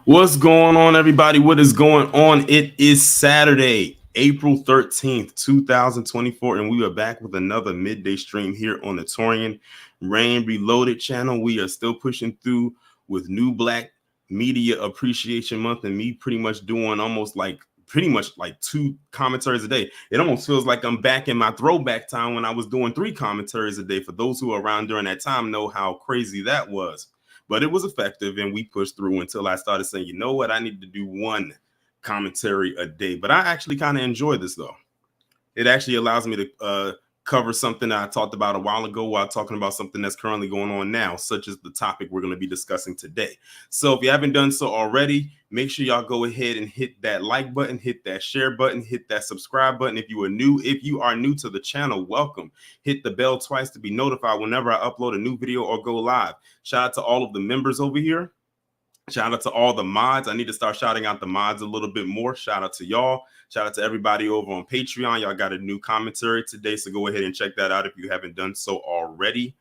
What's going on, everybody? What is going on? It is Saturday, April 13th, 2024, and we are back with another midday stream here on the Torian Rain Reloaded channel. We are still pushing through with New Black Media Appreciation Month, and me pretty much doing pretty much like 2 commentaries a day. It almost feels like I'm back in my throwback time when I was doing 3 commentaries a day. For those who are around during that time know how crazy that was. But it was effective, and we pushed through until I started saying, you know what, I need to do 1 commentary a day. But I actually kind of enjoy this, though. It actually allows me to cover something that I talked about a while ago while talking about something that's currently going on now, such as the topic we're going to be discussing today. So if you haven't done so already, make sure y'all go ahead and hit that like button, hit that share button, hit that subscribe button. If you are new to the channel, welcome. Hit the bell twice to be notified whenever I upload a new video or go live. Shout out to all of the members over here. Shout out to all the mods. I need to start shouting out the mods a little bit more. Shout out to y'all. Shout out to everybody over on Patreon. Y'all got a new commentary today, so go ahead and check that out if you haven't done so already.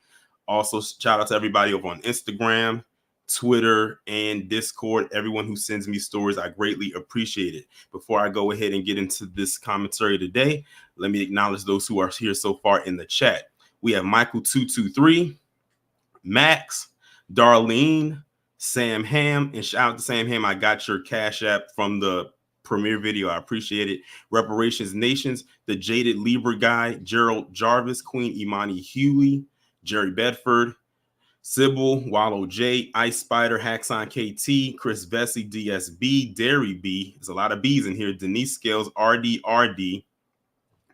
Also, shout out to everybody over on Instagram, Twitter, and Discord. Everyone who sends me stories, I greatly appreciate it. Before I go ahead and get into this commentary today, let me acknowledge those who are here so far in the chat. We have Michael223. Max, Darlene, Sam Ham, and shout out to Sam Ham. I got your Cash App from the premiere video. I appreciate it. Reparations Nations, the Jaded Libra guy, Gerald Jarvis, Queen Imani Huey, Jerry Bedford, Sybil, Wallow J, Ice Spider, Haxon KT, Chris Vesey, DSB, Dairy B. There's a lot of B's in here. Denise Scales, RDRD,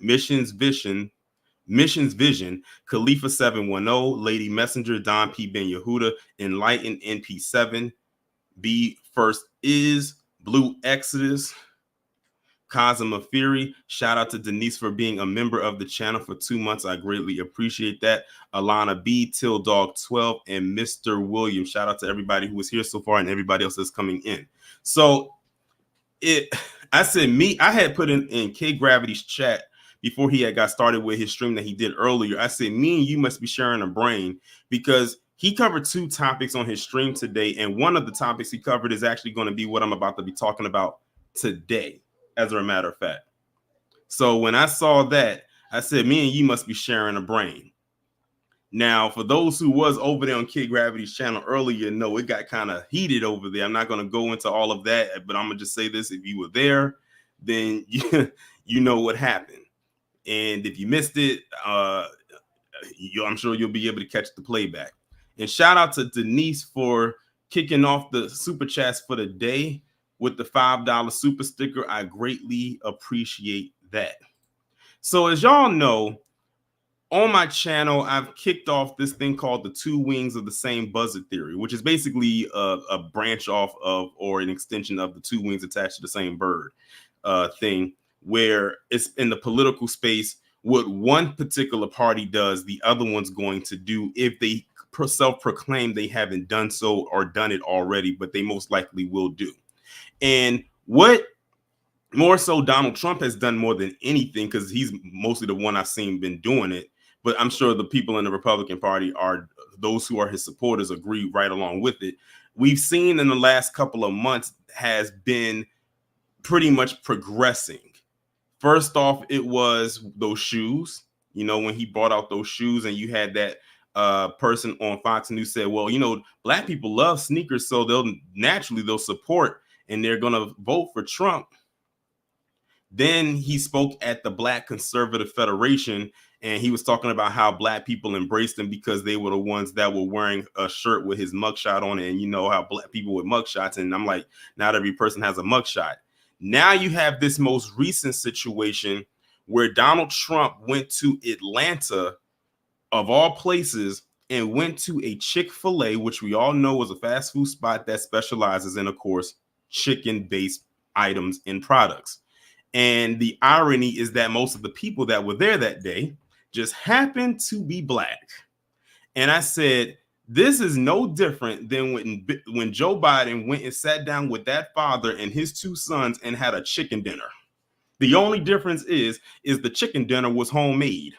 Missions Vision, Khalifa 710, Lady Messenger, Don P. Ben Yehuda, Enlightened NP7, B First Is, Blue Exodus, Kazuma Fury. Shout out to Denise for being a member of the channel for 2 months. I greatly appreciate that. Alana B, Till Dog 12, and Mr. William. Shout out to everybody who was here so far and everybody else that's coming in. So I had put in K Gravity's chat before he had got started with his stream that he did earlier. I said, me and you must be sharing a brain, because he covered 2 topics on his stream today. And one of the topics he covered is actually going to be what I'm about to be talking about today, as a matter of fact. So when I saw that, I said, me and you must be sharing a brain. Now, for those who was over there on Kid Gravity's channel earlier, no, it got kind of heated over there. I'm not going to go into all of that, but I'm going to just say this. If you were there, then you know what happened. And if you missed it, I'm sure you'll be able to catch the playback. And shout out to Denise for kicking off the super chats for the day with the $5 super sticker. I greatly appreciate that. So as y'all know, on my channel, I've kicked off this thing called the 2 wings of the same buzzard theory, which is basically a branch off of, or an extension of, the 2 wings attached to the same bird thing, where it's in the political space. What one particular party does, the other one's going to do, if they self-proclaim they haven't done so or done it already, but they most likely will do. And what more so Donald Trump has done more than anything, because he's mostly the one I've seen been doing it, but I'm sure the people in the Republican Party, are those who are his supporters, agree right along with it. We've seen in the last couple of months has been pretty much progressing. First off, it was those shoes, when he brought out those shoes, and you had that person on Fox News said, well, Black people love sneakers, so they'll support and they're going to vote for Trump. Then he spoke at the Black Conservative Federation, and he was talking about how Black people embraced him because they were the ones that were wearing a shirt with his mugshot on it. And you know how Black people with mugshots, and I'm like, not every person has a mugshot. Now you have this most recent situation where Donald Trump went to Atlanta, of all places, and went to a Chick-fil-A, which we all know is a fast food spot that specializes in, of course, chicken-based items and products. And the irony is that most of the people that were there that day just happened to be Black. And I said, this is no different than when Joe Biden went and sat down with that father and his 2 sons and had a chicken dinner. The only difference is the chicken dinner was homemade,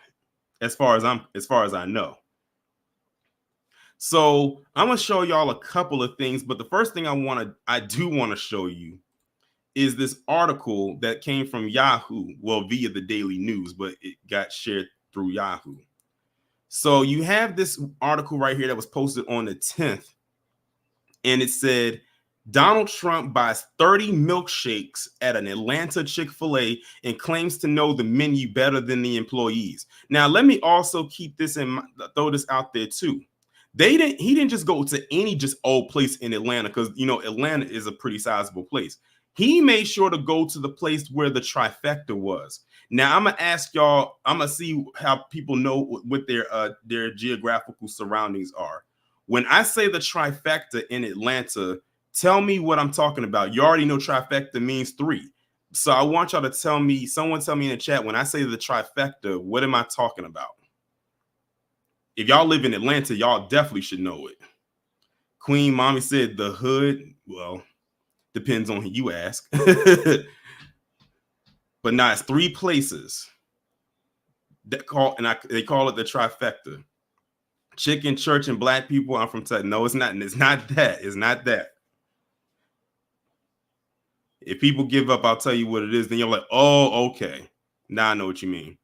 as far as I know. So I'm gonna show y'all a couple of things, but the first thing I do want to show you is this article that came from Yahoo, well, via the Daily News, but it got shared through Yahoo. So you have this article right here that was posted on the 10th, and it said, Donald Trump buys 30 milkshakes at an Atlanta Chick-fil-A and claims to know the menu better than the employees. Now, let me also keep this throw this out there too. He didn't just go to any just old place in Atlanta, because Atlanta is a pretty sizable place. He made sure to go to the place where the trifecta was. Now I'm gonna ask y'all, I'm gonna see how people know what their geographical surroundings are. When I say the trifecta in Atlanta, tell me what I'm talking about. You already know trifecta means 3. So I want y'all to someone tell me in the chat, when I say the trifecta, what am I talking about? If y'all live in Atlanta, y'all definitely should know it. Queen Mommy said the hood. Well, depends on who you ask. But now it's 3 places that they call it the trifecta. Chicken, church, and Black people. I'm from Texas. No, it's not. It's not that. It's not that. If people give up, I'll tell you what it is. Then you're like, oh, okay. Now I know what you mean.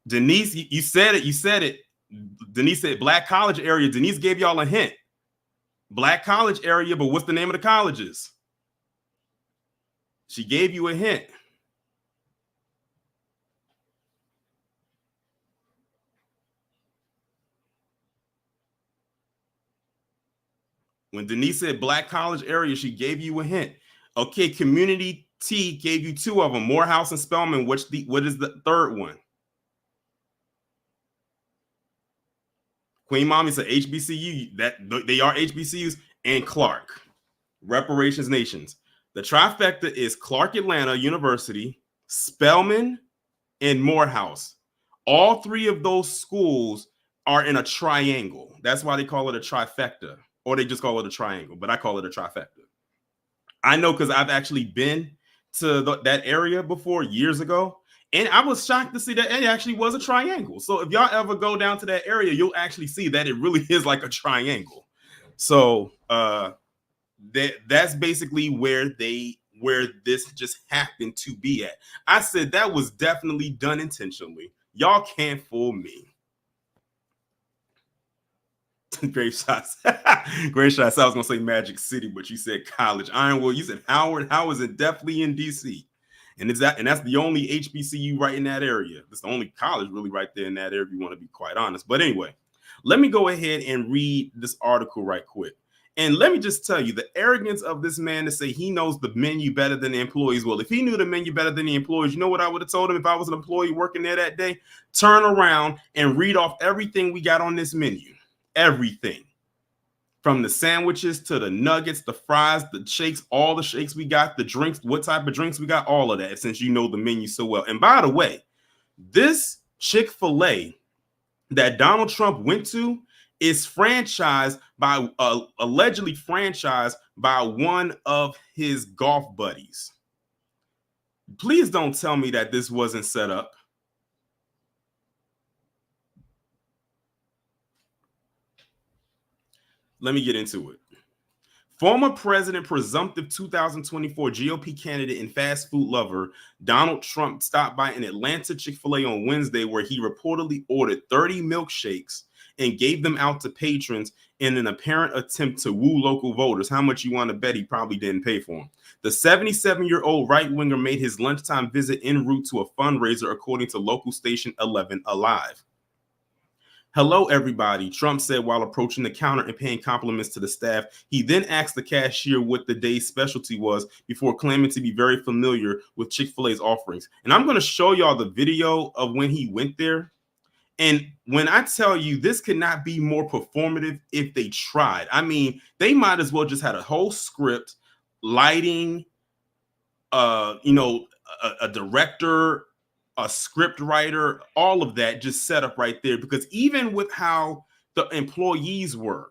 Denise, you said it. You said it. Denise said Black college area. Denise gave y'all a hint. Black college area, but what's the name of the colleges? She gave you a hint. When Denise said Black college area, she gave you a hint. Okay, Community T gave you two of them, Morehouse and Spelman. What is the third one? Queen Mommy said HBCU. That they are HBCUs. And Clark. Reparations Nations. The trifecta is Clark Atlanta University, Spelman, and Morehouse. All three of those schools are in a triangle. That's why they call it a trifecta, or they just call it a triangle, but I call it a trifecta. I know because I've actually been to that area before years ago, and I was shocked to see that it actually was a triangle. So if y'all ever go down to that area, you'll actually see that it really is like a triangle. So that's basically where this just happened to be at. I said that was definitely done intentionally. Y'all can't fool me. Great shots. Great shots. I was gonna say Magic City, but you said college. Ironwood, you said Howard. Howard's definitely in DC. And that's the only HBCU right in that area. That's the only college really right there in that area, if you want to be quite honest. But anyway, let me go ahead and read this article right quick. And let me just tell you the arrogance of this man to say he knows the menu better than the employees. Well, if he knew the menu better than the employees, you know what I would have told him if I was an employee working there that day? Turn around and read off everything we got on this menu. Everything. From the sandwiches to the nuggets, the fries, the shakes, all the shakes we got, the drinks, what type of drinks we got, all of that, since you know the menu so well. And by the way, this Chick-fil-A that Donald Trump went to is franchised by allegedly franchised by one of his golf buddies. Please don't tell me that this wasn't set up. Let me get into it. Former President, presumptive 2024 GOP candidate and fast food lover Donald Trump stopped by an Atlanta Chick-fil-A on Wednesday where he reportedly ordered 30 milkshakes and gave them out to patrons in an apparent attempt to woo local voters. How much you want to bet he probably didn't pay for them? The 77-year-old right-winger made his lunchtime visit en route to a fundraiser, according to local station 11 Alive. Hello, everybody, Trump said while approaching the counter and paying compliments to the staff. He then asked the cashier what the day's specialty was before claiming to be very familiar with Chick-fil-A's offerings. And I'm going to show y'all the video of when he went there. And when I tell you this could not be more performative if they tried. I mean, they might as well just had a whole script, lighting, a director, a script writer, all of that just set up right there. Because even with how the employees were,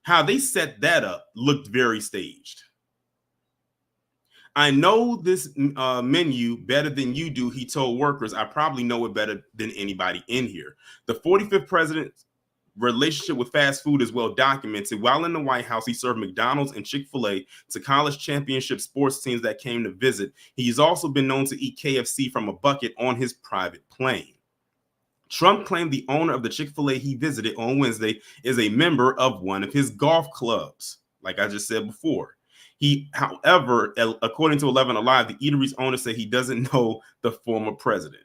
how they set that up looked very staged. I know this menu better than you do, he told workers. I probably know it better than anybody in here. The 45th president's relationship with fast food is well documented. While in the White House, he served McDonald's and Chick-fil-A to college championship sports teams that came to visit. He's also been known to eat KFC from a bucket on his private plane. Trump claimed the owner of the Chick-fil-A he visited on Wednesday is a member of one of his golf clubs, like I just said before. However, according to 11 Alive, the eatery's owner said he doesn't know the former president.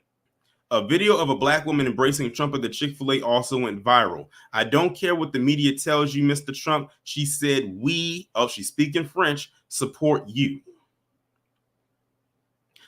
A video of a black woman embracing Trump at the Chick-fil-A also went viral. I don't care what the media tells you, Mr. Trump. She said, she's speaking French, support you.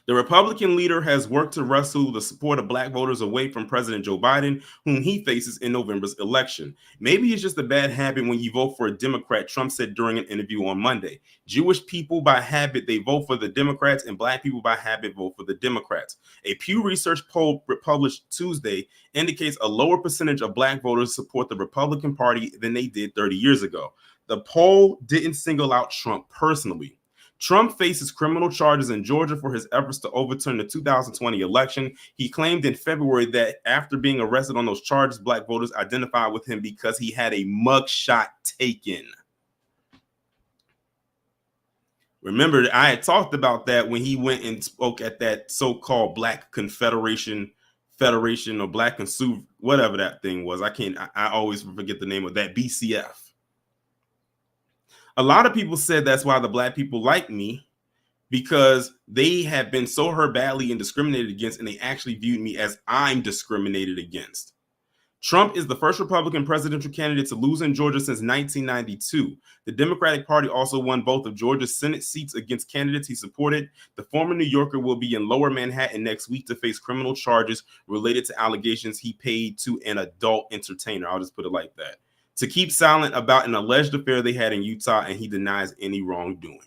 The Republican leader has worked to wrestle the support of black voters away from President Joe Biden, whom he faces in November's election. Maybe it's just a bad habit when you vote for a Democrat, Trump said during an interview on Monday. Jewish people by habit, they vote for the Democrats, and black people by habit vote for the Democrats. A Pew Research poll published Tuesday indicates a lower percentage of black voters support the Republican Party than they did 30 years ago. The poll didn't single out Trump personally. Trump faces criminal charges in Georgia for his efforts to overturn the 2020 election. He claimed in February that after being arrested on those charges, black voters identified with him because he had a mugshot taken. Remember, I had talked about that when he went and spoke at that so-called Black Confederation Federation or Black Consumer, whatever that thing was. I always forget the name of that, BCF. A lot of people said that's why the Black people like me, because they have been so hurt badly and discriminated against, and they actually viewed me as I'm discriminated against. Trump is the first Republican presidential candidate to lose in Georgia since 1992. The Democratic Party also won both of Georgia's Senate seats against candidates he supported. The former New Yorker will be in Lower Manhattan next week to face criminal charges related to allegations he paid to an adult entertainer. I'll just put it like that. To keep silent about an alleged affair they had in Utah, and he denies any wrongdoing.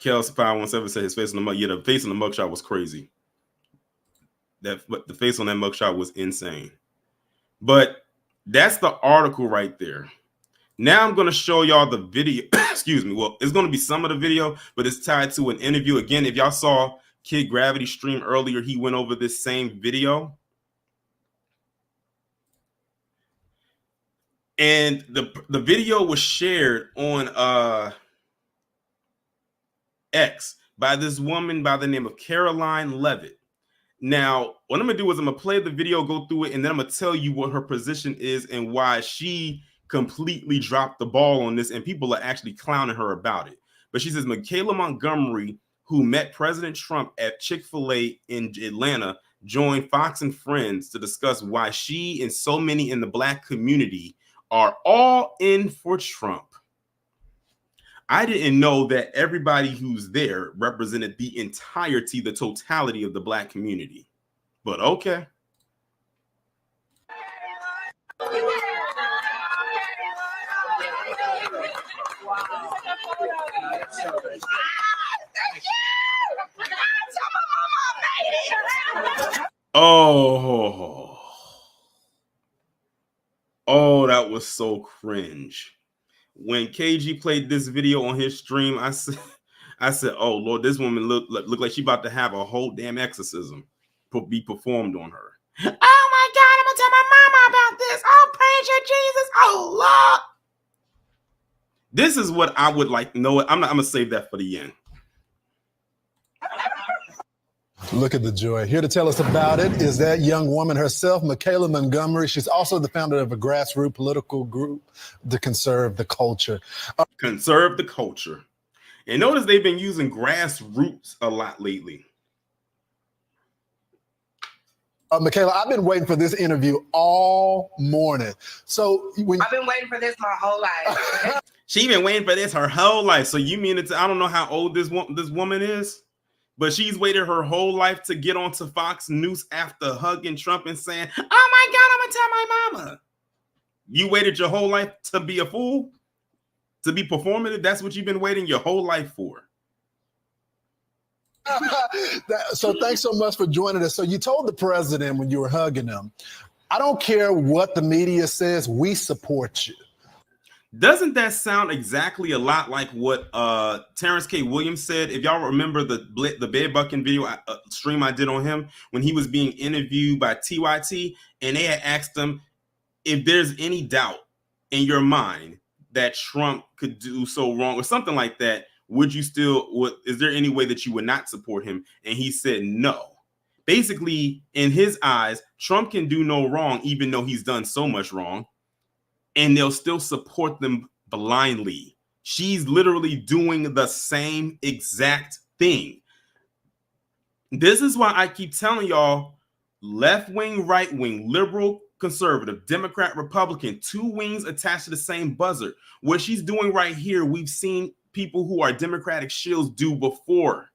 Kels517 said his face on the mug. Yeah, the face on the mugshot was crazy. But the face on that mugshot was insane. But that's the article right there. Now I'm going to show y'all the video. Excuse me. Well, it's going to be some of the video, but it's tied to an interview. Again, if y'all saw Kid Gravity stream earlier, he went over this same video. And the video was shared on X by this woman by the name of Caroline Levitt. Now, what I'm going to do is I'm going to play the video, go through it, and then I'm going to tell you what her position is and why she completely dropped the ball on this, and people are actually clowning her about it. But she says, Michaela Montgomery, who met President Trump at Chick-fil-A in Atlanta, joined Fox and Friends to discuss why she and so many in the Black community are all in for Trump. I didn't know that everybody who's there represented the entirety, the totality of the Black community. But okay. Oh, that was so cringe. When KG played this video on his stream, I said, oh Lord, this woman look like she about to have a whole damn exorcism be performed on her. Oh my God, I'm gonna tell my mama about this. Oh, praise you, Jesus. Oh Lord. This is what I would like. No, I'm gonna save that for the end. Look at the joy. Here to tell us about it is that young woman herself, Michaela Montgomery. She's also the founder of a grassroots political group to conserve the culture. Conserve the culture. And notice they've been using grassroots a lot lately. Michaela, I've been waiting for this interview all morning. So I've been waiting for this my whole life. She's been waiting for this her whole life. So you mean I don't know how old this woman is, but she's waited her whole life to get onto Fox News after hugging Trump and saying, oh my God, I'm gonna tell my mama. You waited your whole life to be a fool? To be performative? That's what you've been waiting your whole life for. So thanks so much for joining us. So you told the president when you were hugging him, I don't care what the media says, we support you. Doesn't that sound exactly a lot like what Terrence K. Williams said? If y'all remember the bed bucking video stream I did on him when he was being interviewed by TYT, and they had asked him if there's any doubt in your mind that Trump could do so wrong or something like that, is there any way that you would not support him? And he said no. Basically, in his eyes, Trump can do no wrong, even though he's done so much wrong, and they'll still support them blindly. She's literally doing the same exact thing. This is why I keep telling y'all, left wing, right wing, liberal, conservative, Democrat, Republican, two wings attached to the same buzzard. What she's doing right here, we've seen people who are Democratic shills do before.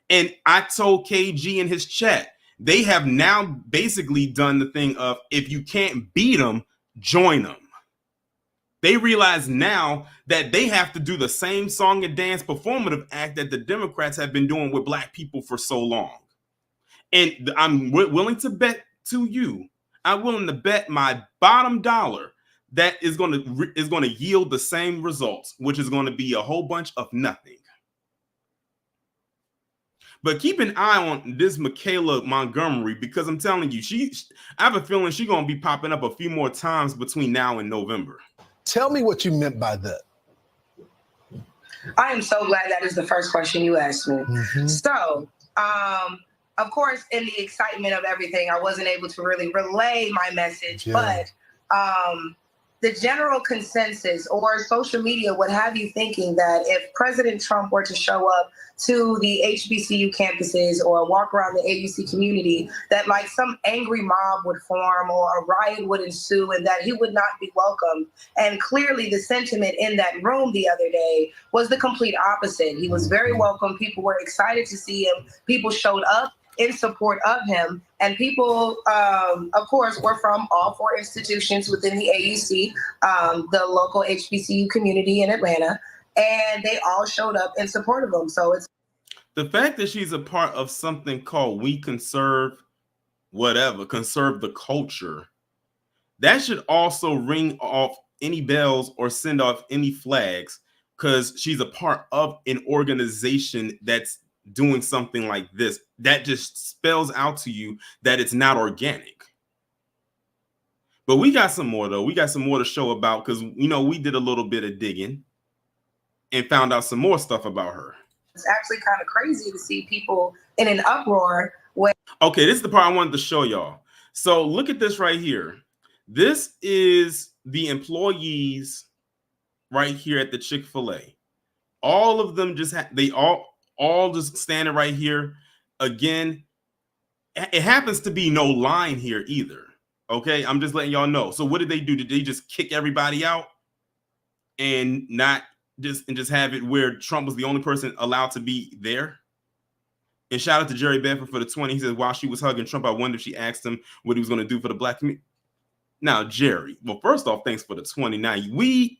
And I told KG in his chat, they have now basically done the thing of, if you can't beat them, join them. They realize now that they have to do the same song and dance performative act that the Democrats have been doing with Black people for so long. And I'm willing to bet to you, I'm willing to bet my bottom dollar that is going to yield the same results, which is going to be a whole bunch of nothing. But keep an eye on this Michaela Montgomery, because I'm telling you, I have a feeling she's going to be popping up a few more times between now and November. Tell me what you meant by that. I am so glad that is the first question you asked me. Mm-hmm. So Of course, in the excitement of everything, I wasn't able to really relay my message, Yeah. but the general consensus or social media would have you thinking that if President Trump were to show up to the HBCU campuses or walk around the AUC community, that like some angry mob would form or a riot would ensue and that he would not be welcome. And clearly the sentiment in that room the other day was the complete opposite. He was very welcome. People were excited to see him. People showed up in support of him. And people, of course, were from all four institutions within the AUC, the local HBCU community in Atlanta, and they all showed up in support of him. So it's the fact that she's a part of something called We Conserve conserve the culture. That should also ring off any bells or send off any flags, because she's a part of an organization that's doing something like this. That just spells out to you that it's not organic. But we got some more, though. We got some more to show about, because, we did a little bit of digging and found out some more stuff about her. It's actually kind of crazy to see people in an uproar. Okay, this is the part I wanted to show y'all. So look at this right here. This is the employees right here at the Chick-fil-A. All of them they all just standing right here. Again, it happens to be no line here either. Okay, I'm just letting y'all know. So what did they do? Did they just kick everybody out and just have it where Trump was the only person allowed to be there? And shout out to Jerry Bedford for the 20. He says, while she was hugging Trump, I wonder if she asked him what he was going to do for the black community. Now, Jerry, well, first off, thanks for the 29. We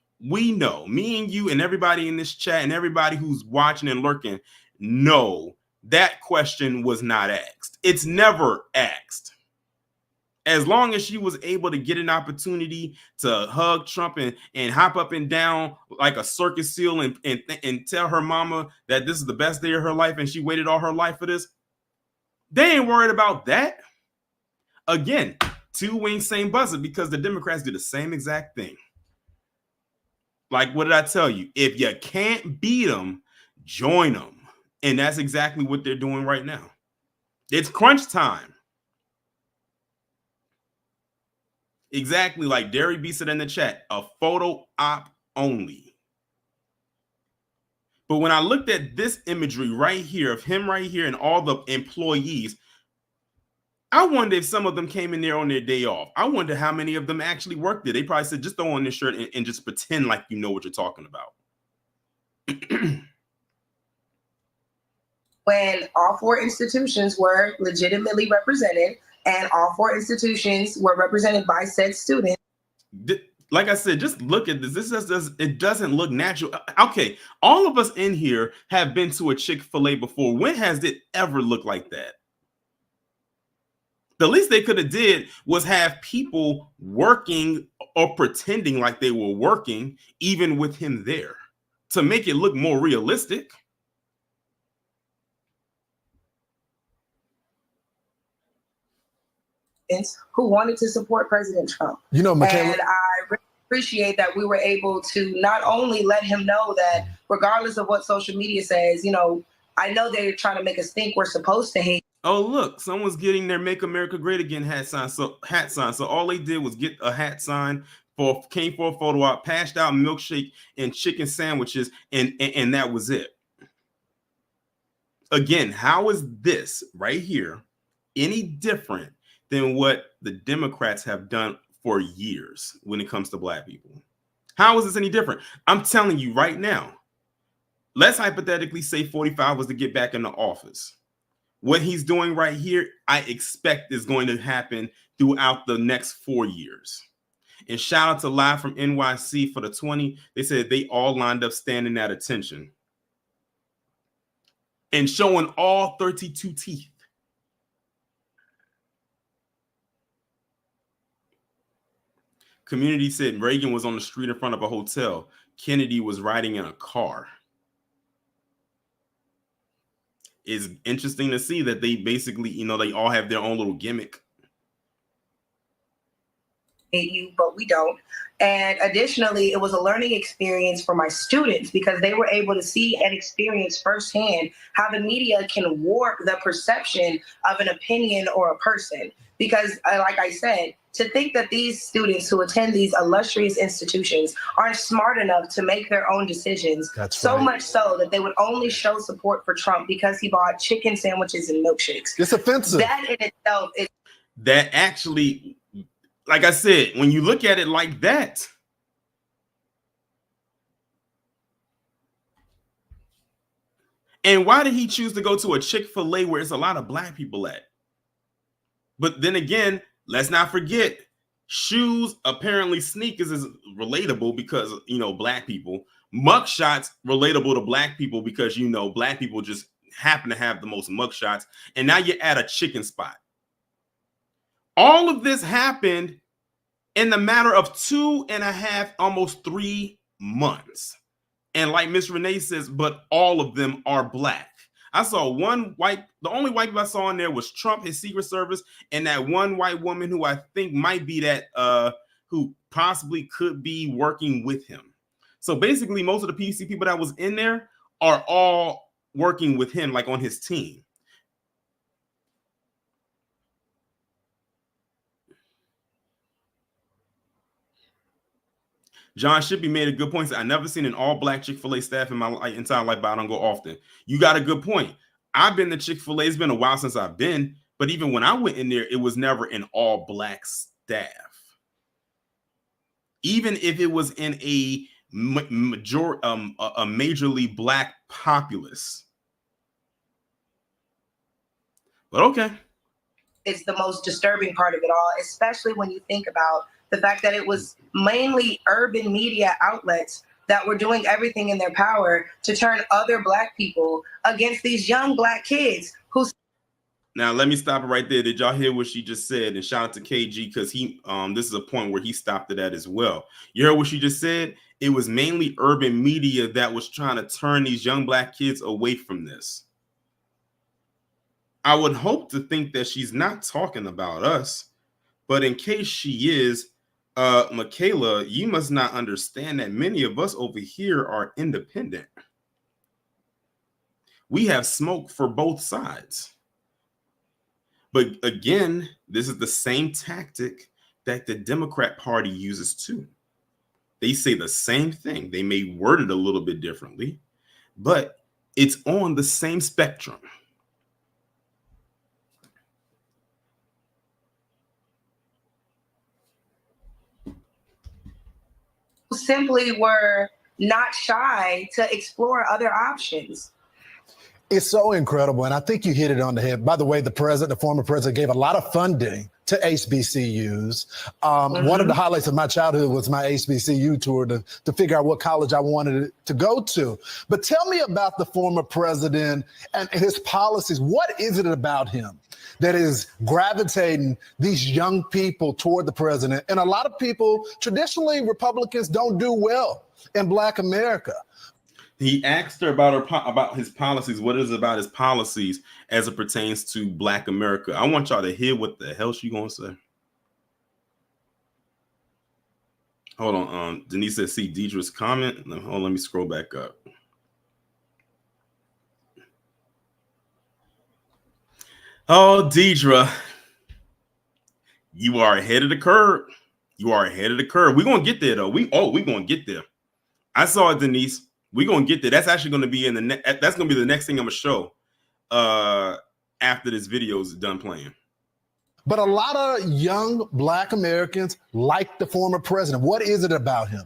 know, me and you and everybody in this chat and everybody who's watching and lurking know that question was not asked. It's never asked. As long as she was able to get an opportunity to hug Trump and hop up and down like a circus seal and tell her mama that this is the best day of her life and she waited all her life for this, they ain't worried about that. Again, two wings, same buzzer, because the Democrats do the same exact thing. Like, what did I tell you? If you can't beat them, join them. And that's exactly what they're doing right now. It's crunch time. Exactly like Derry B said in the chat, a photo op only. But when I looked at this imagery right here of him right here and all the employees, I wonder if some of them came in there on their day off. I wonder how many of them actually worked there. They probably said, just throw on this shirt and just pretend like you know what you're talking about. When all four institutions were legitimately represented and all four institutions were represented by said students. Like I said, just look at this. It doesn't look natural. Okay, all of us in here have been to a Chick-fil-A before. When has it ever looked like that? The least they could have did was have people working or pretending like they were working, even with him there, to make it look more realistic. Who wanted to support President Trump. You know, Michaela, and I really appreciate that we were able to not only let him know that regardless of what social media says, I know they're trying to make us think we're supposed to hate. Oh, look, someone's getting their Make America Great Again hat sign. So all they did was get a hat sign, came for a photo op, passed out milkshake and chicken sandwiches, and that was it. Again, how is this right here any different than what the Democrats have done for years when it comes to black people? How is this any different? I'm telling you right now, let's hypothetically say 45 was to get back in the office. What he's doing right here, I expect is going to happen throughout the next 4 years. And shout out to Live from NYC for the 20. They said they all lined up standing at attention and showing all 32 teeth. Community said Reagan was on the street in front of a hotel. Kennedy was riding in a car. It's interesting to see that they basically, they all have their own little gimmick. you, but we don't. And additionally, it was a learning experience for my students because they were able to see and experience firsthand how the media can warp the perception of an opinion or a person. Because like I said, to think that these students who attend these illustrious institutions aren't smart enough to make their own decisions, That's so right. much so that they would only show support for Trump because he bought chicken sandwiches and milkshakes. It's offensive. That in itself is That actually, like I said, when you look at it like that, and why did he choose to go to a Chick-fil-A where it's a lot of black people at? But then again, let's not forget, shoes, apparently sneakers is relatable because, you know, black people. Mugshots, relatable to black people because, you know, black people just happen to have the most mugshots. And now you're at a chicken spot. All of this happened in the matter of 2.5, almost 3 months. And like Miss Renee says, but all of them are black. I saw one white, the only white people I saw in there was Trump, his Secret Service, and that one white woman who I think might be that, who possibly could be working with him. So basically, most of the PC people that was in there are all working with him, like on his team. John Shippey made a good point. I never seen an all-black Chick-fil-A staff in my entire life, but I don't go often. You got a good point. I've been to Chick-fil-A. It's been a while since I've been, but even when I went in there, it was never an all-black staff. Even if it was in a majorly black populace. But okay. It's the most disturbing part of it all, especially when you think about the fact that it was mainly urban media outlets that were doing everything in their power to turn other black people against these young black kids who. Now let me stop it right there. Did y'all hear what she just said? And shout out to KG because he this is a point where he stopped it at as well. You heard what she just said? It was mainly urban media that was trying to turn these young black kids away from this. I would hope to think that she's not talking about us, but in case she is, Michaela, you must not understand that many of us over here are independent. We have smoke for both sides. But again, this is the same tactic that the Democrat Party uses too. They say the same thing. They may word it a little bit differently, but it's on the same spectrum. Simply were not shy to explore other options. It's so incredible. And I think you hit it on the head. By the way, the former president gave a lot of funding to HBCUs. One of the highlights of my childhood was my HBCU tour to figure out what college I wanted to go to. But tell me about the former president and his policies. What is it about him that is gravitating these young people toward the president? And a lot of people, traditionally, Republicans don't do well in Black America. He asked her about his policies. What is it about his policies as it pertains to Black America? I want y'all to hear what the hell she gonna say. Hold on. Denise says, see Deidre's comment. Hold on, let me scroll back up. Oh, Deidre, you are ahead of the curve. You are ahead of the curve. We're gonna get there though. We're gonna get there. I saw it, Denise. We're gonna get there. That's actually gonna be that's gonna be the next thing I'm gonna show after this video is done playing. But a lot of young Black Americans like the former president. What is it about him?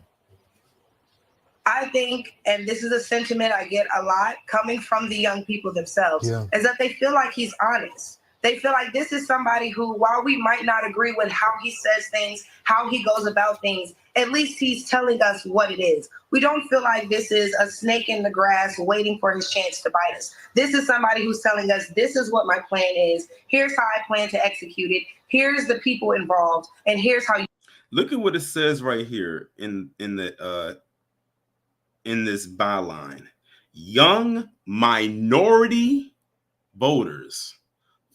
I think, and this is a sentiment I get a lot coming from the young people themselves, is that they feel like he's honest. They feel like this is somebody who, while we might not agree with how he says things, how he goes about things, at least he's telling us what it is. We don't feel like this is a snake in the grass waiting for his chance to bite us. This is somebody who's telling us, this is what my plan is. Here's how I plan to execute it. Here's the people involved. And here's how you. Look at what it says right here in this byline. Young minority voters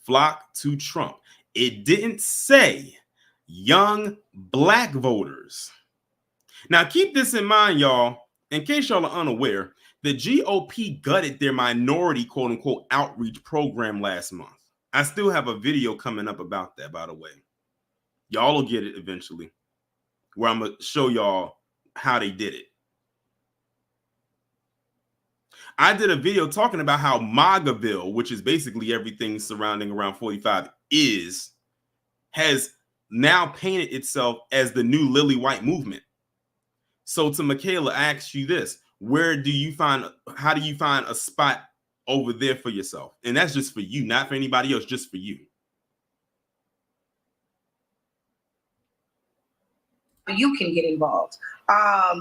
flock to Trump. It didn't say young black voters. Now, keep this in mind, y'all, in case y'all are unaware, the GOP gutted their minority, quote unquote, outreach program last month. I still have a video coming up about that, by the way. Y'all will get it eventually, where I'm going to show y'all how they did it. I did a video talking about how MAGAville, which is basically everything surrounding around 45, has now painted itself as the new Lily White movement. So to Michaela, I ask you this: how do you find a spot over there for yourself? And that's just for you, not for anybody else, just for you. You can get involved.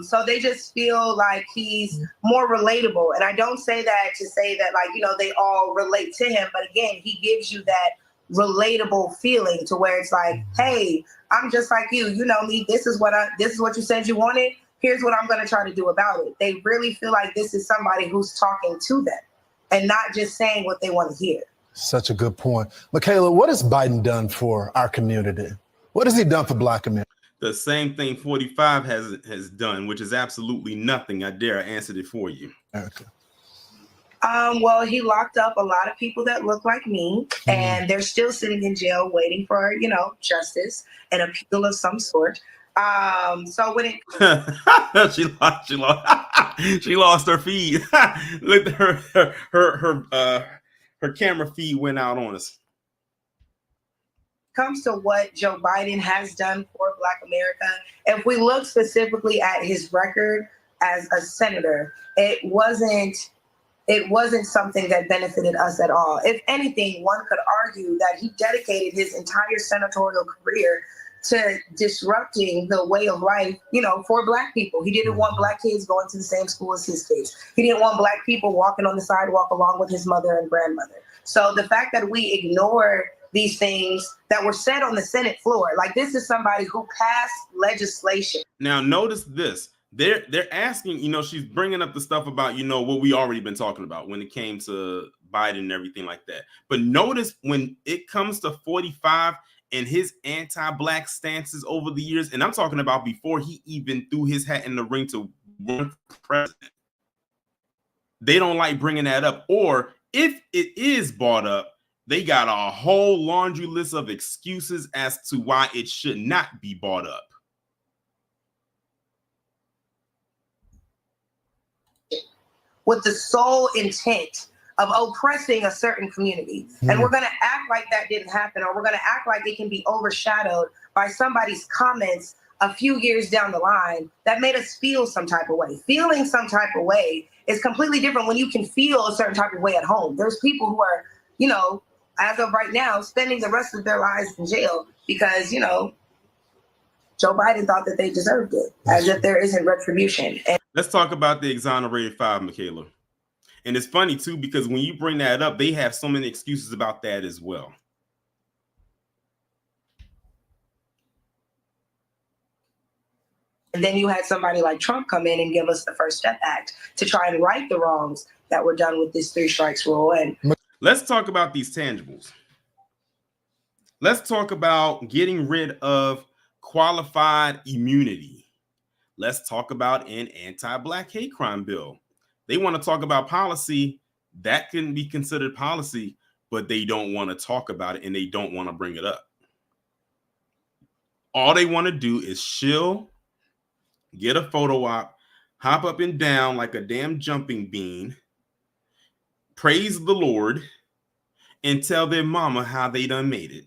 So they just feel like he's more relatable. And I don't say that to say that, like, you know, they all relate to him. But again, he gives you that relatable feeling to where it's like, hey, I'm just like you. You know me. This is what you said you wanted. Here's what I'm going to try to do about it. They really feel like this is somebody who's talking to them and not just saying what they want to hear. Such a good point. Michaela, what has Biden done for our community? What has he done for Black community? The same thing 45 has done, which is absolutely nothing. I dare I answered it for you. Erica. Well, he locked up a lot of people that look like me, and they're still sitting in jail waiting for, you know, justice and appeal of some sort. So when it she lost her feed. Look at her camera feed went out on us. Comes to what Joe Biden has done for Black America, if we look specifically at his record as a senator, it wasn't something that benefited us at all. If anything, one could argue that he dedicated his entire senatorial career to disrupting the way of life, you know, for Black people. He didn't want Black kids going to the same school as his kids. He didn't want Black people walking on the sidewalk along with his mother and grandmother. So the fact that we ignore these things that were said on the Senate floor, like, this is somebody who passed legislation. Now, notice this. They're asking, you know, she's bringing up the stuff about, you know, what we already been talking about when it came to Biden and everything like that. But notice when it comes to 45 and his anti-Black stances over the years, and I'm talking about before he even threw his hat in the ring to run for president, they don't like bringing that up. Or if it is brought up, they got a whole laundry list of excuses as to why it should not be brought up. With the sole intent of oppressing a certain community. And we're going to act like that didn't happen, or we're going to act like it can be overshadowed by somebody's comments a few years down the line that made us feel some type of way. Feeling some type of way is completely different when you can feel a certain type of way at home. There's people who are, you know, as of right now, spending the rest of their lives in jail because, you know, Joe Biden thought that they deserved it, as if there isn't retribution. And let's talk about the exonerated 5, Michaela. And it's funny, too, because when you bring that up, they have so many excuses about that as well. And then you had somebody like Trump come in and give us the First Step Act to try and right the wrongs that were done with this 3 strikes rule. And let's talk about these tangibles. Let's talk about getting rid of qualified immunity. Let's talk about an anti-Black hate crime bill. They want to talk about policy that can be considered policy, but they don't want to talk about it and they don't want to bring it up. All they want to do is shill, get a photo op, hop up and down like a damn jumping bean, praise the Lord, and tell their mama how they done made it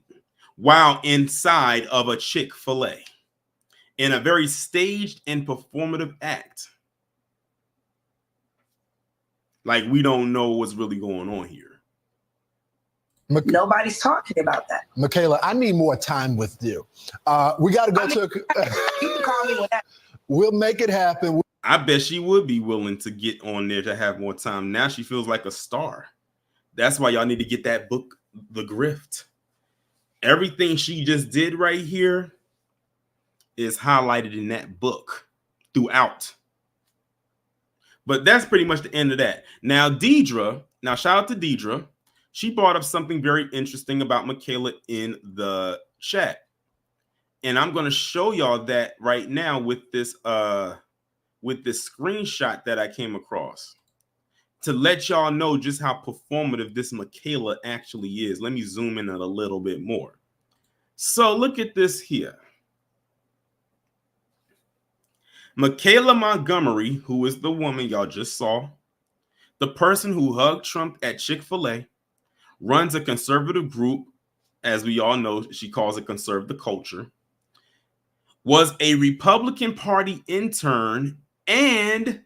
while inside of a Chick-fil-A in a very staged and performative act. Like we don't know what's really going on here. Nobody's talking about that. Michaela, I need more time with you. We got to go to. You can call me whatever. We'll make it happen. I bet she would be willing to get on there to have more time. Now she feels like a star. That's why y'all need to get that book, The Grift. Everything she just did right here is highlighted in that book throughout. But that's pretty much the end of that. Now, Deidre, shout out to Deidre. She brought up something very interesting about Michaela in the chat. And I'm going to show y'all that right now with this screenshot that I came across to let y'all know just how performative this Michaela actually is. Let me zoom in a little bit more. So look at this here. Michaela Montgomery, who is the woman y'all just saw, the person who hugged Trump at Chick-fil-A, runs a conservative group, as we all know, she calls it Conserve the Culture, was a Republican Party intern and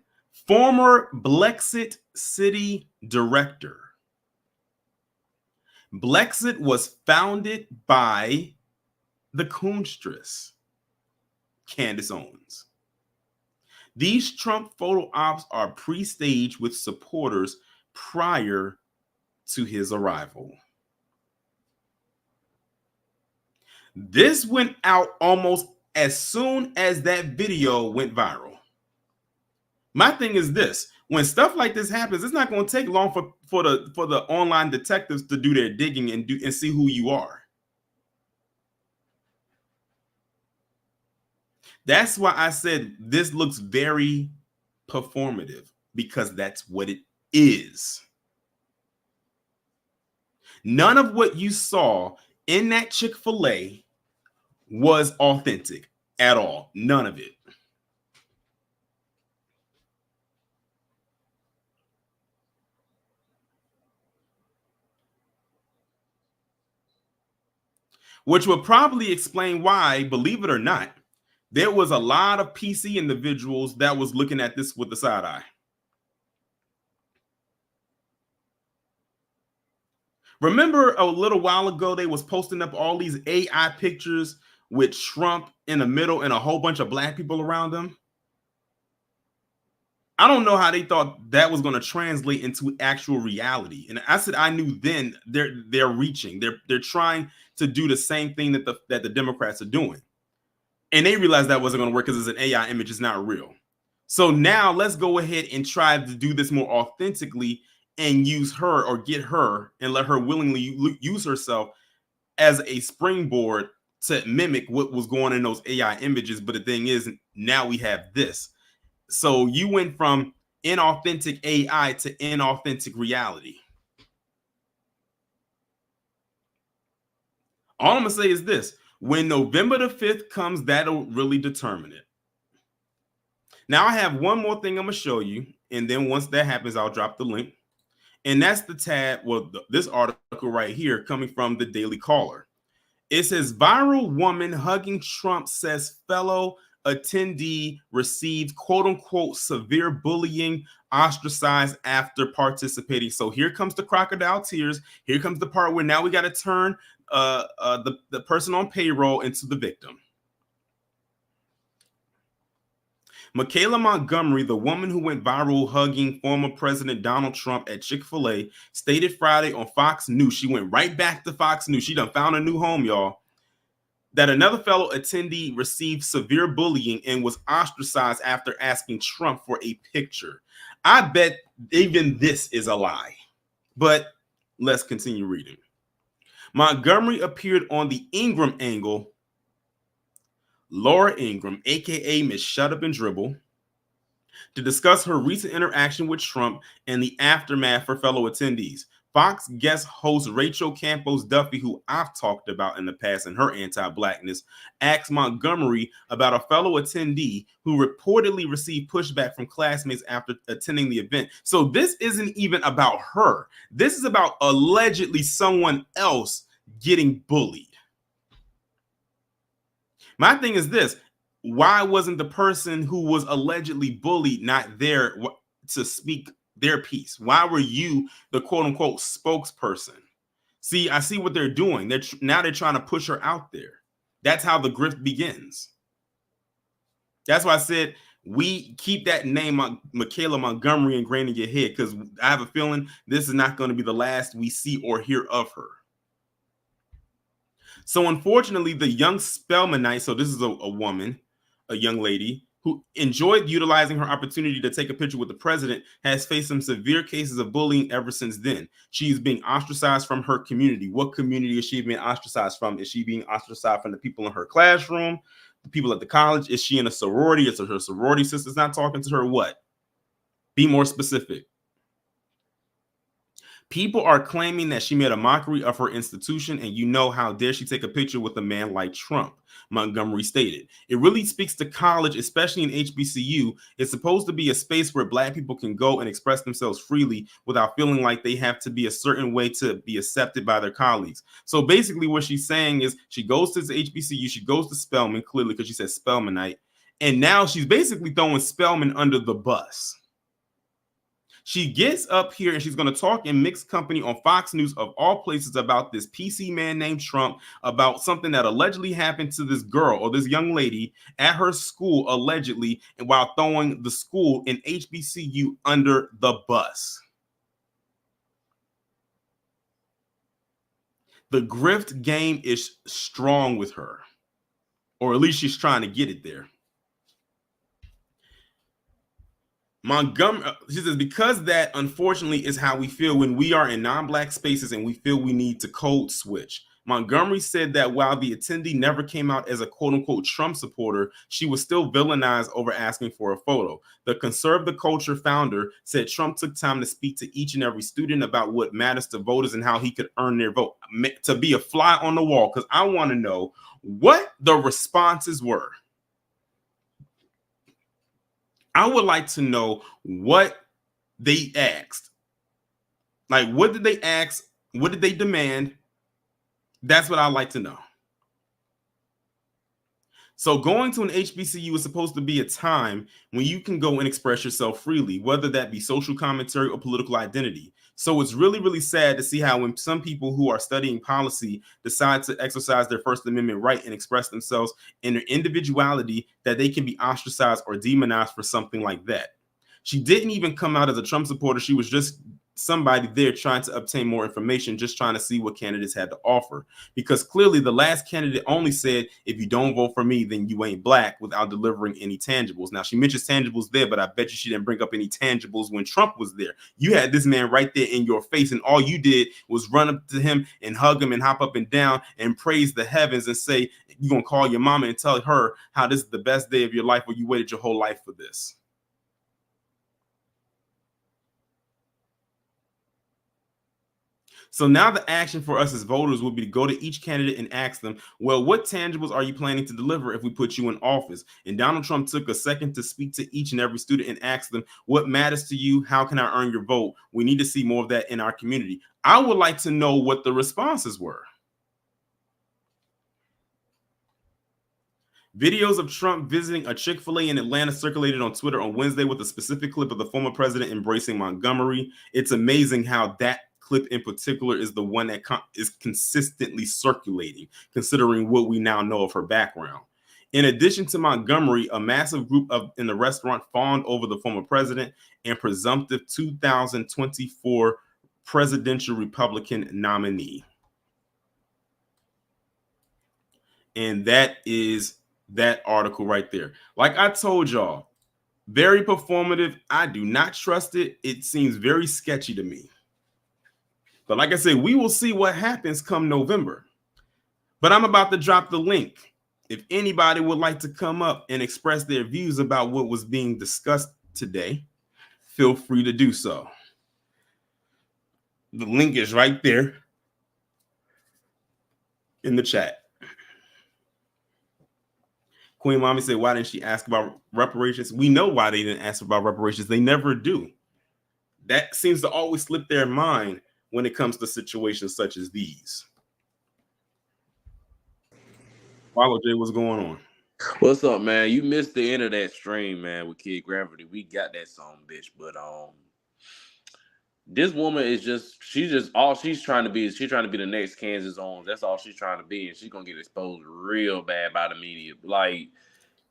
former Blexit city director. Blexit was founded by the Coonstress, Candace Owens. These Trump photo ops are pre-staged with supporters prior to his arrival. This went out almost as soon as that video went viral. My thing is this: when stuff like this happens, it's not going to take long for the online detectives to do their digging and see who you are. That's why I said this looks very performative, because that's what it is. None of what you saw in that Chick-fil-A was authentic at all. None of it. Which would probably explain why, believe it or not, there was a lot of PC individuals that was looking at this with the side eye. Remember a little while ago, they was posting up all these AI pictures with Trump in the middle and a whole bunch of black people around him? I don't know how they thought that was going to translate into actual reality. And I said I knew then they're reaching. They're trying to do the same thing that the Democrats are doing. And they realized that wasn't going to work because it's an AI image, it's not real. So now let's go ahead and try to do this more authentically and use her, or get her and let her willingly use herself as a springboard to mimic what was going in those AI images. But the thing is, now we have this. So you went from inauthentic AI to inauthentic reality. All I'm going to say is this: when November the 5th comes, that'll really determine it. Now, I have one more thing I'm going to show you, and then once that happens, I'll drop the link. And that's the tab, this article right here coming from the Daily Caller. It says, viral woman hugging Trump says fellow attendee received quote unquote severe bullying, ostracized after participating. So here comes the crocodile tears. Here comes the part where now we got to turn the person on payroll into the victim. Michaela Montgomery, the woman who went viral hugging former President Donald Trump at Chick-fil-A, stated Friday on Fox News, she went right back to Fox News, she done found a new home, y'all, that another fellow attendee received severe bullying and was ostracized after asking Trump for a picture. I bet even this is a lie, but let's continue reading. Montgomery appeared on the Ingram Angle, Laura Ingram, aka Miss Shut Up and Dribble, to discuss her recent interaction with Trump and the aftermath for fellow attendees. Fox guest host Rachel Campos Duffy, who I've talked about in the past and her anti-blackness, asked Montgomery about a fellow attendee who reportedly received pushback from classmates after attending the event. So this isn't even about her. This is about allegedly someone else getting bullied. My thing is this: why wasn't the person who was allegedly bullied not there to speak their piece? Why were you the quote unquote spokesperson? See, I see what they're doing. Now they're trying to push her out there. That's how the grift begins. That's why I said we keep that name, Michaela Montgomery, ingrained in your head, because I have a feeling this is not going to be the last we see or hear of her. So unfortunately, the young Spelmanite, so this is a woman, a young lady, who enjoyed utilizing her opportunity to take a picture with the president, has faced some severe cases of bullying ever since then. She is being ostracized from her community. What community is she being ostracized from? Is she being ostracized from the people in her classroom, the people at the college? Is she in a sorority? Is her sorority sisters not talking to her? What? Be more specific. People are claiming that she made a mockery of her institution, and how dare she take a picture with a man like Trump, Montgomery stated. It really speaks to college, especially in HBCU. It's supposed to be a space where Black people can go and express themselves freely without feeling like they have to be a certain way to be accepted by their colleagues. So basically what she's saying is she goes to the HBCU, she goes to Spelman, clearly because she said Spelmanite, and now she's basically throwing Spelman under the bus. She gets up here and she's going to talk in mixed company on Fox News, of all places, about this PC man named Trump, about something that allegedly happened to this girl or this young lady at her school, allegedly, and while throwing the school in HBCU under the bus. The grift game is strong with her, or at least she's trying to get it there. Montgomery, she says, because that unfortunately is how we feel when we are in non-Black spaces and we feel we need to code switch. Montgomery said that while the attendee never came out as a quote-unquote Trump supporter, she was still villainized over asking for a photo. The Conserve the Culture founder said Trump took time to speak to each and every student about what matters to voters and how he could earn their vote. To be a fly on the wall, because I want to know what the responses were. I would like to know what they asked. Like, what did they ask? What did they demand? That's what I'd like to know. So going to an HBCU is supposed to be a time when you can go and express yourself freely, whether that be social commentary or political identity. So it's really, really sad to see how when some people who are studying policy decide to exercise their First Amendment right and express themselves in their individuality, that they can be ostracized or demonized for something like that. She didn't even come out as a Trump supporter. She was just somebody there trying to obtain more information, just trying to see what candidates had to offer. Because clearly the last candidate only said, if you don't vote for me, then you ain't Black, without delivering any tangibles. Now, she mentions tangibles there, but I bet you she didn't bring up any tangibles when Trump was there. You had this man right there in your face, and all you did was run up to him and hug him and hop up and down and praise the heavens and say, you're going to call your mama and tell her how this is the best day of your life, or you waited your whole life for this. So now the action for us as voters would be to go to each candidate and ask them, well, what tangibles are you planning to deliver if we put you in office? And Donald Trump took a second to speak to each and every student and ask them, what matters to you? How can I earn your vote? We need to see more of that in our community. I would like to know what the responses were. Videos of Trump visiting a Chick-fil-A in Atlanta circulated on Twitter on Wednesday with a specific clip of the former president embracing Montgomery. It's amazing how that clip in particular is the one that is consistently circulating, considering what we now know of her background. In addition to Montgomery, a massive group in the restaurant fawned over the former president and presumptive 2024 presidential Republican nominee. And that is that article right there. Like I told y'all, very performative. I do not trust it. It seems very sketchy to me. But like I said, we will see what happens come November. But I'm about to drop the link. If anybody would like to come up and express their views about what was being discussed today, feel free to do so. The link is right there in the chat. Queen Mommy said, why didn't she ask about reparations? We know why they didn't ask about reparations. They never do. That seems to always slip their mind when it comes to situations such as these. Follow Jay, what's going on? What's up, man? You missed the end of that stream, man, with Kid Gravity. We got that song, bitch. But this woman is she's trying to be is she's trying to be the next Kansas Owens. That's all she's trying to be, and she's gonna get exposed real bad by the media. Like,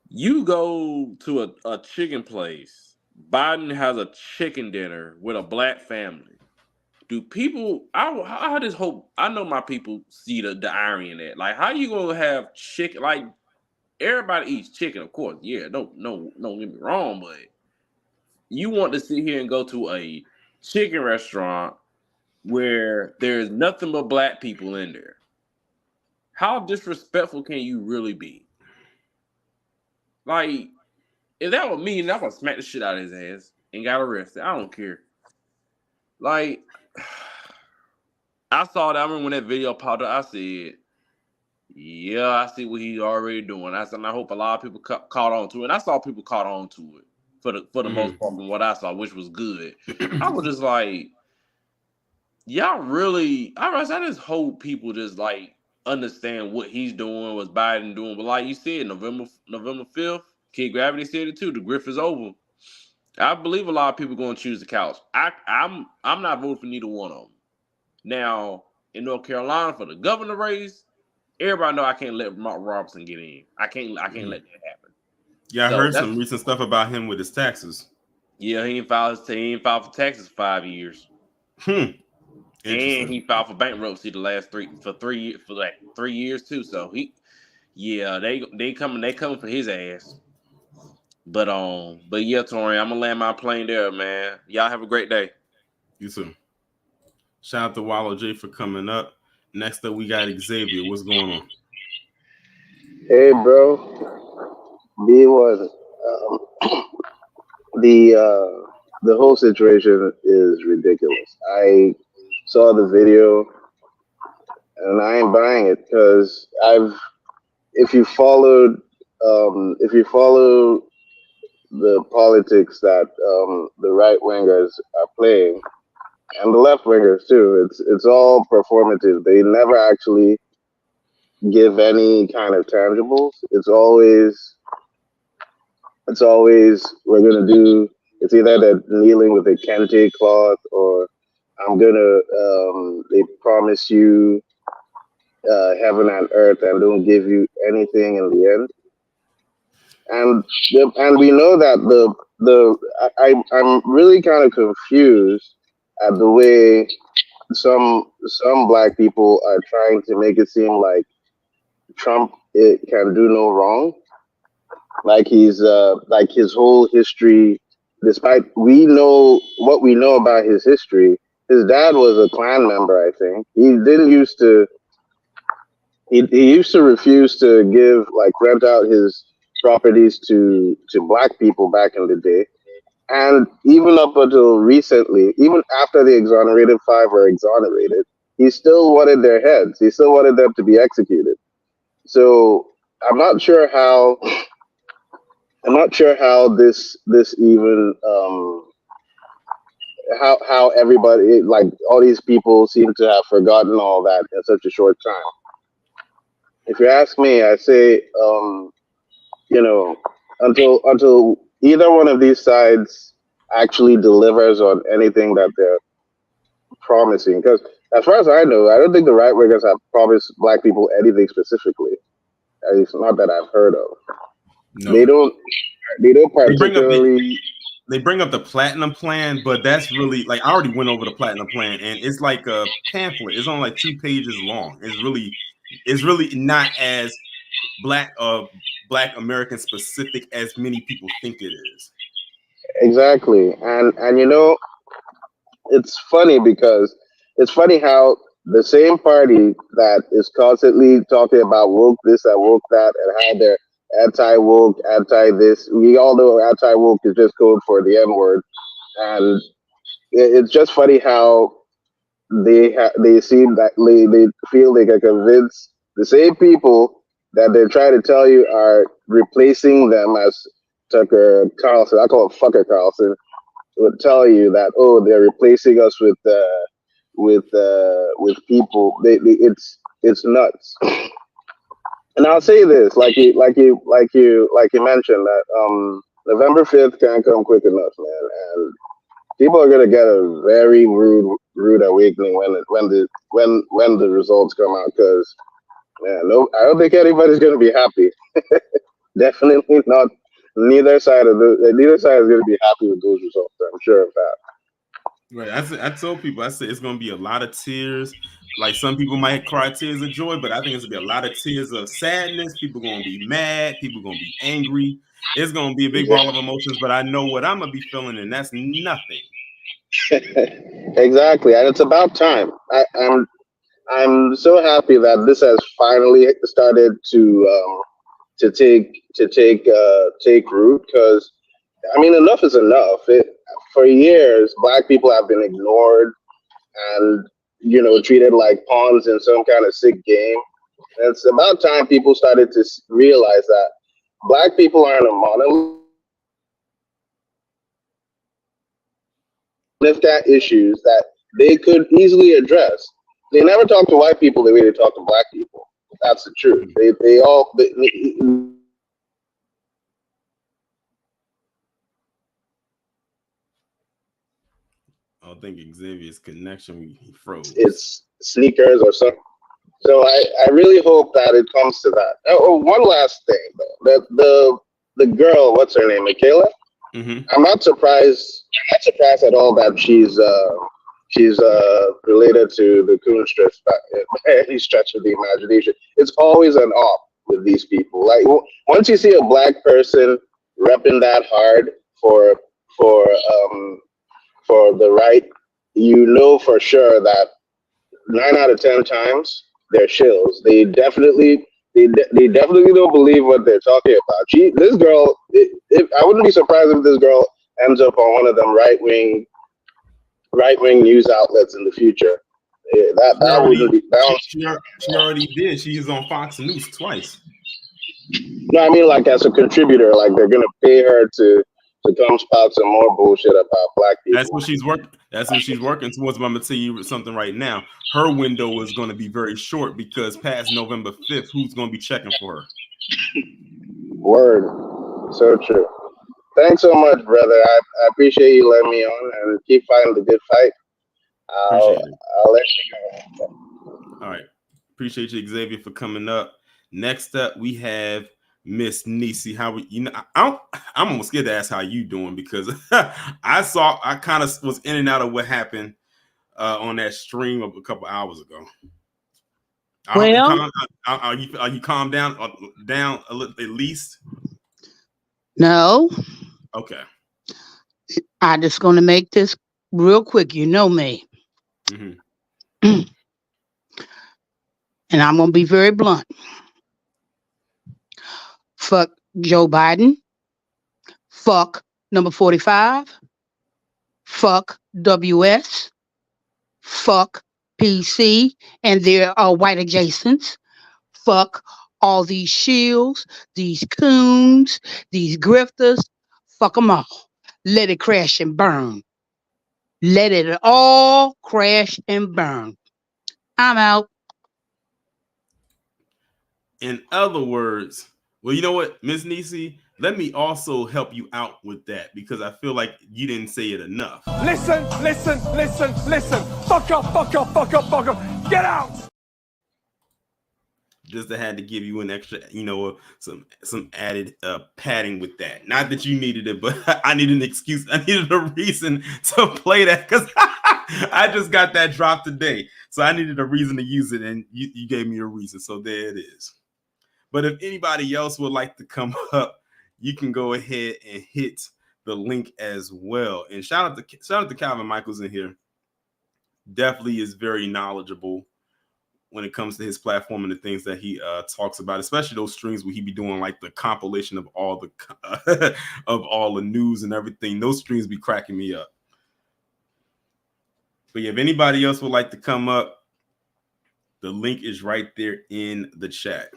you go to a chicken place, Biden has a chicken dinner with a Black family. Do people? I just hope I know my people see the irony in that. Like, how you gonna have chicken? Like, everybody eats chicken, of course. Yeah, don't get me wrong, but you want to sit here and go to a chicken restaurant where there's nothing but black people in there. How disrespectful can you really be? Like, if that was me, I would smack the shit out of his ass and got arrested. I don't care. Like, I saw that. I remember when that video popped up. I said, yeah, I see what he's already doing. I said, I hope a lot of people caught on to it. And I saw people caught on to it for the most part from what I saw, which was good. I was just like, y'all really, I just hope people just like understand what he's doing, what Biden doing. But like you said, November 5th, Kid Gravity said it too. The grift is over. I believe a lot of people going to choose the couch. I'm not voting for neither one of them. Now in North Carolina for the governor race, everybody know I can't let Mark Robertson get in. I can't let that happen. Yeah, I heard some recent stuff about him with his taxes. Yeah, he ain't filed for taxes for 5 years. And he filed for bankruptcy the last 3 years too. So they coming for his ass. But yeah, Tori, I'm gonna land my plane there, man. Y'all have a great day. You too. Shout out to Wallow J for coming up. Next up, we got Xavier. What's going on? Hey, bro. B1. The whole situation is ridiculous. I saw the video, and I ain't buying it because if you follow the politics that the right wingers are playing, and the left wingers too, it's all performative. They never actually give any kind of tangibles. It's always we're gonna do. It's either they're kneeling with a kente cloth, or they promise you heaven and earth and don't give you anything in the end. And we know that I'm really kind of confused at the way some black people are trying to make it seem like Trump can do no wrong, like he's like his whole history. Despite we know what we know about his history, his dad was a Klan member. I think he used to refuse to rent out his properties to black people back in the day. And even up until recently, even after the exonerated 5 were exonerated, he still wanted their heads. He still wanted them to be executed. So I'm not sure how this even how everybody, like all these people, seem to have forgotten all that in such a short time. If you ask me, I say until either one of these sides actually delivers on anything that they're promising. Because as far as I know, I don't think the right wingers have promised black people anything specifically. At least not that I've heard of. No. They don't particularly. They bring up the platinum plan, but that's really like I already went over the platinum plan, and it's like a pamphlet. It's only like 2 pages long. It's really not as black American specific as many people think it is. Exactly. And it's funny because it's funny how the same party that is constantly talking about woke this and woke that and how they're anti-woke, anti-this, we all know anti-woke is just code for the N-word. And it's just funny how they seem that they feel they can convince the same people that they're trying to tell you are replacing them, as Tucker Carlson, I call him Fucker Carlson, would tell you that, oh, they're replacing us with people. It's nuts. And I'll say this, like you mentioned, that November 5th can't come quick enough, man. And people are gonna get a very rude awakening when the results come out, because man, no, I don't think anybody's gonna be happy. Definitely not. Neither side is gonna be happy with those results. I'm sure of that. Right. I told people, I said it's gonna be a lot of tears, Like some people might cry tears of joy, but I think it's gonna be a lot of tears of sadness. People gonna be mad. People gonna be angry. It's gonna be a big ball of emotions. But I know what I'm gonna be feeling, and that's nothing. Exactly, and it's about time. I'm so happy that this has finally started to take root, because I mean, enough is enough. For years, Black people have been ignored and treated like pawns in some kind of sick game. And it's about time people started to realize that Black people aren't a monolith. They've got issues that they could easily address. They never talk to white people the way they talk to Black people. That's the truth. They all. I think Xavier's connection he froze. It's sneakers or something. So I really hope that it comes to that. Oh, one last thing though. The girl, what's her name, Michaela? Mm-hmm. I'm not surprised. I'm not surprised at all that she's related to the coon stretch by any stretch of the imagination. It's always an op with these people. Like once you see a Black person repping that hard for the right, you know for sure that 9 out of 10 times they're shills. They definitely don't believe what they're talking about. This girl, I wouldn't be surprised if this girl ends up on one of them right wing news outlets in the future. Yeah, that wouldn't be. She already did. She is on Fox News twice. No, I mean like as a contributor, like they're gonna pay her to come spout some more bullshit about Black people. That's what she's working. That's what she's working towards. But I'm gonna tell you something right now. Her window is going to be very short because past November 5th, who's going to be checking for her? Word, so true. Thanks so much, brother. I appreciate you letting me on and keep fighting the good fight. I'll let you go. All right. Appreciate you, Xavier, for coming up. Next up, we have Miss Nisi. How I'm almost scared to ask how you doing because I kind of was in and out of what happened on that stream of a couple hours ago. Well, are you calmed down a little at least? No. Okay. I'm just gonna make this real quick. You know me. Mm-hmm. And I'm gonna be very blunt. Fuck Joe Biden. Fuck number 45. Fuck WS. Fuck PC and their white adjacents. Fuck all these shills, these coons, these grifters. Fuck them all. Let it crash and burn. Let it all crash and burn. I'm out. In other words, well, you know what, Ms. Nisi, let me also help you out with that because I feel like you didn't say it enough. Listen. Fuck up. Get out. Just I had to give you an extra, some added padding with that. Not that you needed it, but I needed an excuse. I needed a reason to play that because I just got that drop today. So I needed a reason to use it, and you gave me a reason. So there it is. But if anybody else would like to come up, you can go ahead and hit the link as well. And shout out to Calvin Michaels in here. Definitely is very knowledgeable when it comes to his platform and the things that he talks about, especially those streams where he be doing like the compilation of all the of all the news and everything. Those streams be cracking me up. But yeah, if anybody else would like to come up, the link is right there in the chat.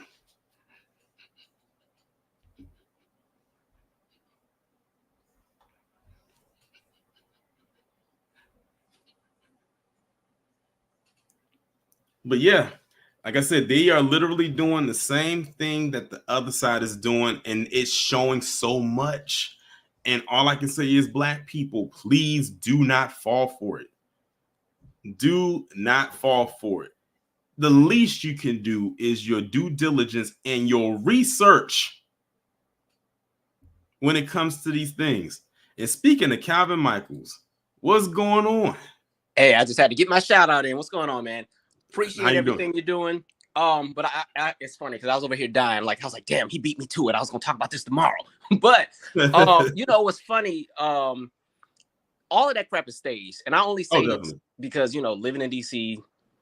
But yeah, like I said, they are literally doing the same thing that the other side is doing, and it's showing so much. And all I can say is, Black people, please do not fall for it. Do not fall for it. The least you can do is your due diligence and your research when it comes to these things. And speaking of Calvin Michaels, what's going on? Hey, I just had to get my shout out in. What's going on, man? Appreciate everything you're doing. But I it's funny because I was over here dying. Like I was like, damn, he beat me to it. I was gonna talk about this tomorrow. But you know what's funny? All of that crap is staged, and I only say this because living in DC,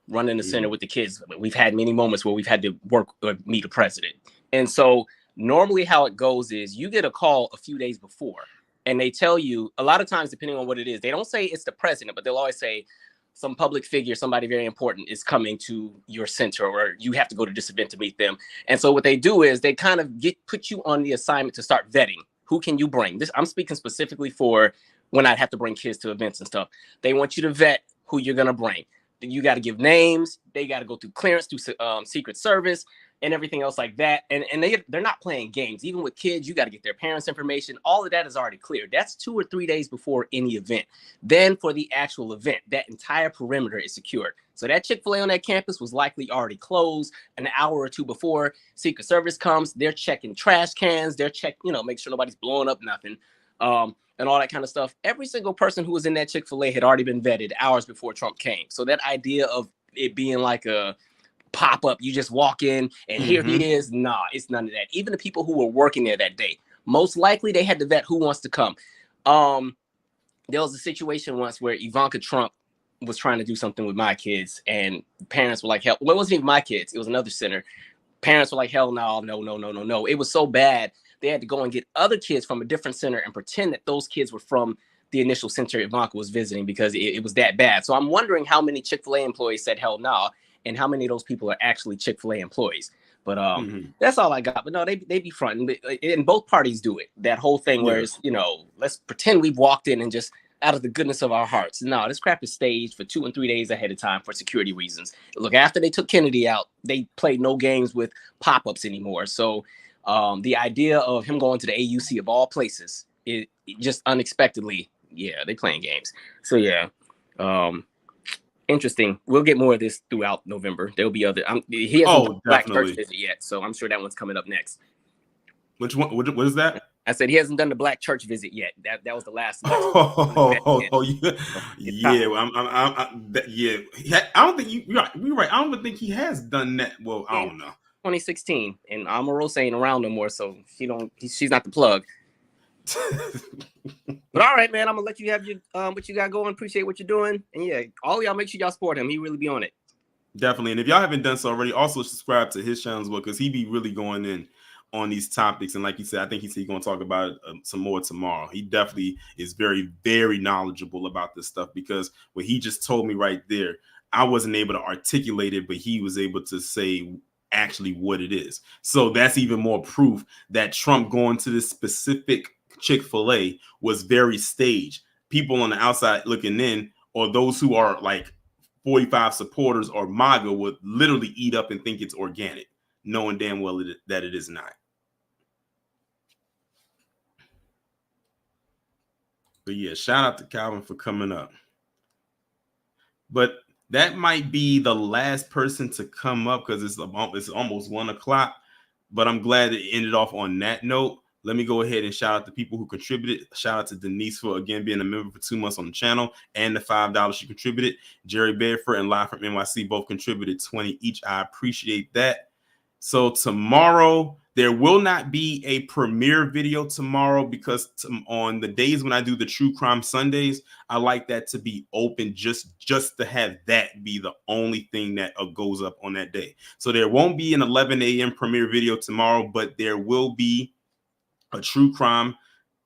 running the center with the kids, we've had many moments where we've had to work or meet a president, and so normally how it goes is you get a call a few days before, and they tell you a lot of times, depending on what it is, they don't say it's the president, but they'll always say some public figure, somebody very important is coming to your center, or you have to go to this event to meet them. And so what they do is they kind of put you on the assignment to start vetting. Who can you bring? This I'm speaking specifically for when I have to bring kids to events and stuff. They want you to vet who you're going to bring. You got to give names. They got to go through clearance, through Secret Service and everything else like that. And they're not playing games. Even with kids, you got to get their parents' information. All of that is already cleared. That's 2 or 3 days before any event. Then for the actual event, that entire perimeter is secured. So that Chick-fil-A on that campus was likely already closed an hour or two before Secret Service comes. They're checking trash cans. They're checking, make sure nobody's blowing up nothing. And all that kind of stuff. Every single person who was in that Chick-fil-A had already been vetted hours before Trump came. So that idea of it being like a pop-up, you just walk in and here he is. Nah, it's none of that. Even the people who were working there that day, most likely they had to vet who wants to come. There was a situation once where Ivanka Trump was trying to do something with my kids, and parents were like, hell, well, it wasn't even my kids. It was another center. Parents were like, hell no. It was so bad. They had to go and get other kids from a different center and pretend that those kids were from the initial center Ivanka was visiting because it was that bad. So I'm wondering how many Chick-fil-A employees said hell no, and how many of those people are actually Chick-fil-A employees. But that's all I got. But no, they be fronting. And both parties do it. That whole thing where it's, let's pretend we've walked in and just out of the goodness of our hearts. No, this crap is staged for 2 and 3 days ahead of time for security reasons. Look, after they took Kennedy out, they played no games with pop-ups anymore. So the idea of him going to the AUC of all places, it just unexpectedly, they playing games. So interesting. We'll get more of this throughout November. There'll be other. He hasn't done the Black Church visit yet, so I'm sure that one's coming up next. Which one? What is that? I said he hasn't done the Black Church visit yet. That was the last. Yeah. I don't think you're right. I don't even think he has done that. Well, I don't know. 2016, and Omarosa ain't around no more, so she's not the plug. But all right, man, I'm gonna let you have your what you got going. Appreciate what you're doing, and all y'all make sure y'all support him. He really be on it. Definitely, and if y'all haven't done so already, also subscribe to his channel as well, because he be really going in on these topics. And like he said, I think he's going to talk about it some more tomorrow. He definitely is very, very knowledgeable about this stuff, because what he just told me right there, I wasn't able to articulate it, but he was able to say actually what it is. So that's even more proof that Trump going to this specific Chick-fil-A was very staged. People on the outside looking in, or those who are like 45 supporters or MAGA, would literally eat up and think it's organic, knowing damn well that it is not. But yeah, shout out to Calvin for coming up. But that might be the last person to come up, because it's almost 1 o'clock. But I'm glad it ended off on that note. Let me go ahead and shout out the people who contributed. Shout out to Denise for, again, being a member for 2 months on the channel, and the $5 she contributed. Jerry Bedford and Live from NYC both contributed 20 each. I appreciate that. So tomorrow, there will not be a premiere video tomorrow, because on the days when I do the True Crime Sundays, I like that to be open, just to have that be the only thing that goes up on that day. So there won't be an 11 a.m. premiere video tomorrow, but there will be a True Crime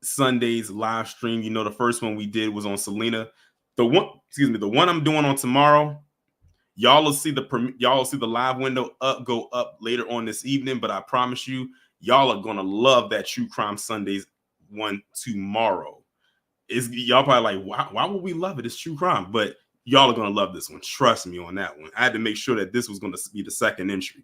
Sundays live stream. The first one we did was on Selena. The one I'm doing on tomorrow, y'all will see the live window go up later on this evening, but I promise you, y'all are gonna love that True Crime Sundays one tomorrow. Y'all probably like, why would we love it? It's true crime, but y'all are gonna love this one. Trust me on that one. I had to make sure that this was gonna be the second entry.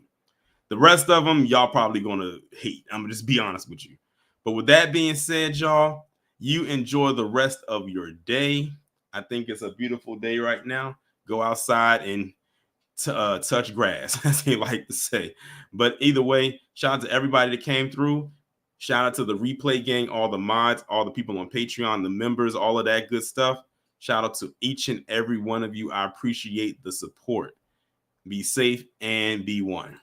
The rest of them, y'all probably gonna hate. I'm gonna just be honest with you. But with that being said, y'all, you enjoy the rest of your day. I think it's a beautiful day right now. Go outside and touch grass, as they like to say. But either way, shout out to everybody that came through. Shout out to the replay gang, all the mods, all the people on Patreon, the members, all of that good stuff. Shout out to each and every one of you. I appreciate the support. Be safe and be one.